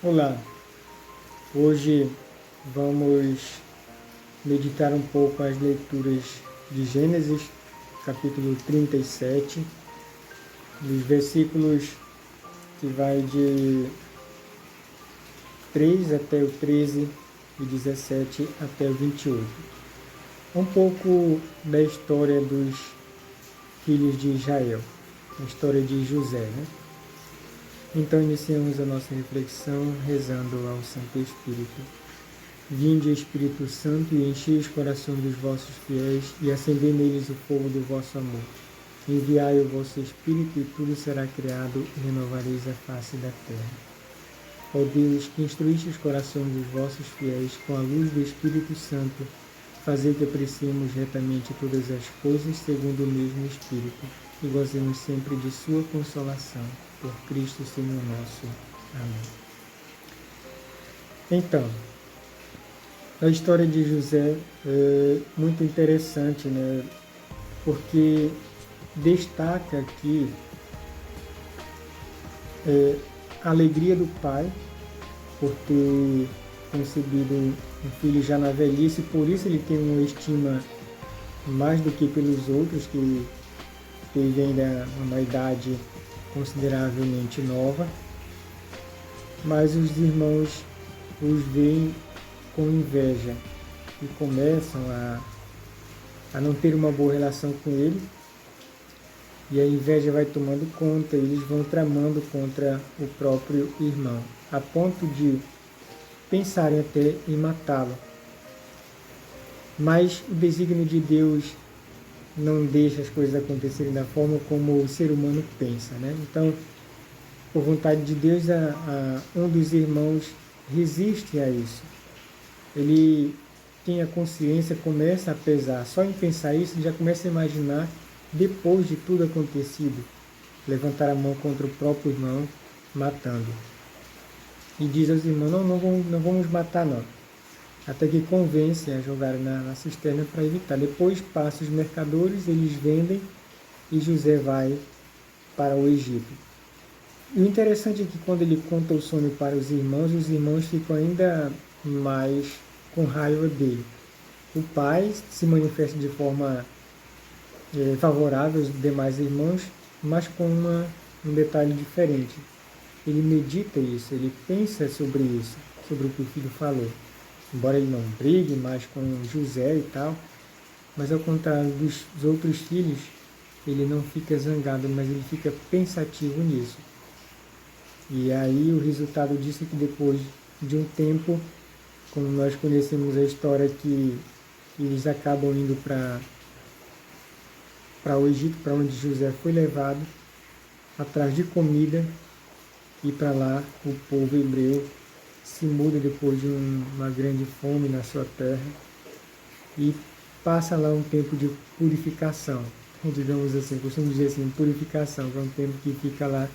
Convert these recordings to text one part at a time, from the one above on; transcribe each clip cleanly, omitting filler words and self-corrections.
Olá, hoje vamos meditar um pouco as leituras de Gênesis, capítulo 37, dos versículos que vai de 3 até o 13 e 17 até o 28. Um pouco da história dos filhos de Israel, a história de José, né? Então iniciamos a nossa reflexão rezando ao Santo Espírito. Vinde, Espírito Santo, e enchei os corações dos vossos fiéis, e acendei neles o fogo do vosso amor. Enviai o vosso Espírito, e tudo será criado, e renovareis a face da terra. Ó Deus, que instruíste os corações dos vossos fiéis com a luz do Espírito Santo, fazei que apreciemos retamente todas as coisas segundo o mesmo Espírito, e gozemos sempre de sua consolação. Por Cristo Senhor nosso. Amém. Então, a história de José é muito interessante, né? Porque destaca aqui a alegria do pai por ter concebido um filho já na velhice, por isso ele tem uma estima mais do que pelos outros, que teve ainda uma idade consideravelmente nova, mas os irmãos os veem com inveja e começam a não ter uma boa relação com ele, e a inveja vai tomando conta, eles vão tramando contra o próprio irmão, a ponto de pensarem até em matá-lo. Mas o desígnio de Deus não deixa as coisas acontecerem da forma como o ser humano pensa, né? Então, por vontade de Deus, um dos irmãos resiste a isso. Ele tem a consciência, começa a pesar. Só em pensar isso, ele já começa a imaginar, depois de tudo acontecido, levantar a mão contra o próprio irmão, matando. E diz aos irmãos, não vamos matar não. Até que convence a jogar na cisterna para evitar. Depois passa os mercadores, eles vendem e José vai para o Egito. E o interessante é que quando ele conta o sonho para os irmãos ficam ainda mais com raiva dele. O pai se manifesta de forma favorável aos demais irmãos, mas com um detalhe diferente. Ele medita isso, ele pensa sobre isso, sobre o que o filho falou. Embora ele não brigue mais com José e tal, mas ao contrário dos outros filhos, ele não fica zangado, mas ele fica pensativo nisso. E aí o resultado disso é que depois de um tempo, como nós conhecemos a história, que eles acabam indo para o Egito, para onde José foi levado, atrás de comida, e para lá o povo hebreu se muda depois de uma grande fome na sua terra e passa lá um tempo de purificação, digamos assim, costumo dizer assim, purificação, que é um tempo que fica lá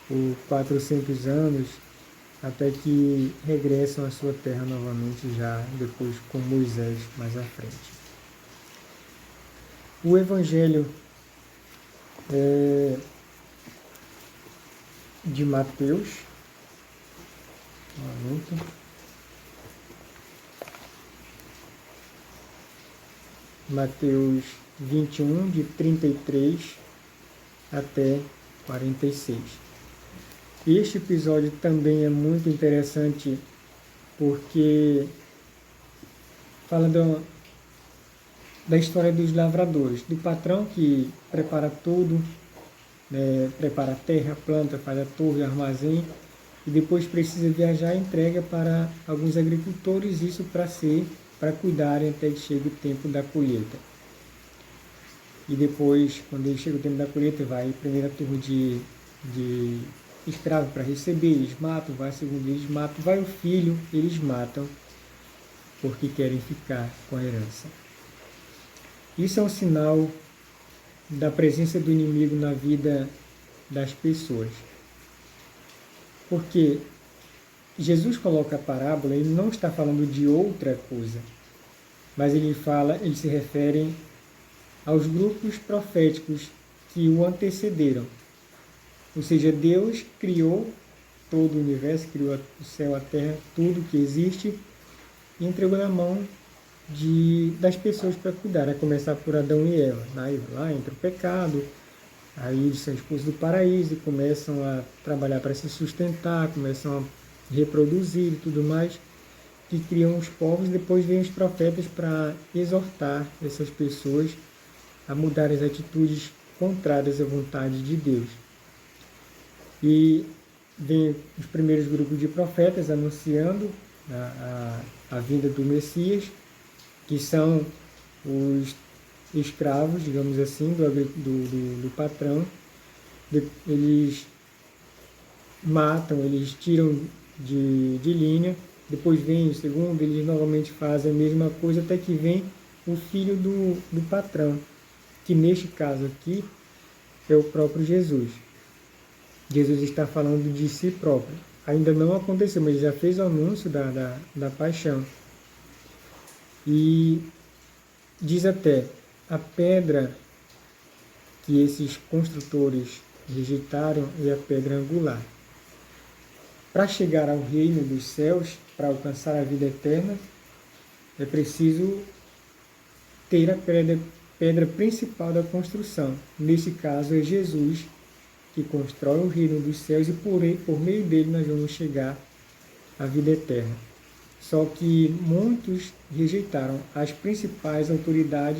por 400 anos, até que regressam à sua terra novamente, já depois com Moisés mais à frente. O Evangelho de Mateus, Mateus 21, de 33 até 46. Este episódio também é muito interessante porque fala da história dos lavradores, do patrão que prepara tudo, prepara a terra, planta, faz a torre, armazém, e depois precisa viajar e entrega para alguns agricultores, isso para cuidarem até que chegue o tempo da colheita. E depois, quando ele chega o tempo da colheita, vai a primeira turma de escravos para receber, eles matam, vai a segunda, eles matam, vai o filho, eles matam, porque querem ficar com a herança. Isso é um sinal da presença do inimigo na vida das pessoas. Porque Jesus coloca a parábola, ele não está falando de outra coisa, mas ele se refere aos grupos proféticos que o antecederam. Ou seja, Deus criou todo o universo, criou o céu, a terra, tudo que existe, e entregou na mão das pessoas para cuidar, a começar por Adão e Eva. Aí lá entra o pecado, aí eles são expulsos do paraíso e começam a trabalhar para se sustentar, começam a reproduzir e tudo mais, que criam os povos. Depois vêm os profetas para exortar essas pessoas a mudar as atitudes contrárias à vontade de Deus. E vem os primeiros grupos de profetas anunciando a vinda do Messias, que são os escravos, digamos assim, do patrão. Eles matam, eles tiram de linha. Depois vem o segundo, eles novamente fazem a mesma coisa, até que vem o filho do patrão, que neste caso aqui é o próprio Jesus. Jesus está falando de si próprio. Ainda não aconteceu, mas ele já fez o anúncio da paixão. E diz até, a pedra que esses construtores rejeitaram é a pedra angular. Para chegar ao reino dos céus, para alcançar a vida eterna, é preciso ter a pedra principal da construção. Nesse caso é Jesus, que constrói o reino dos céus, e por meio dele nós vamos chegar à vida eterna. Só que muitos rejeitaram as principais autoridades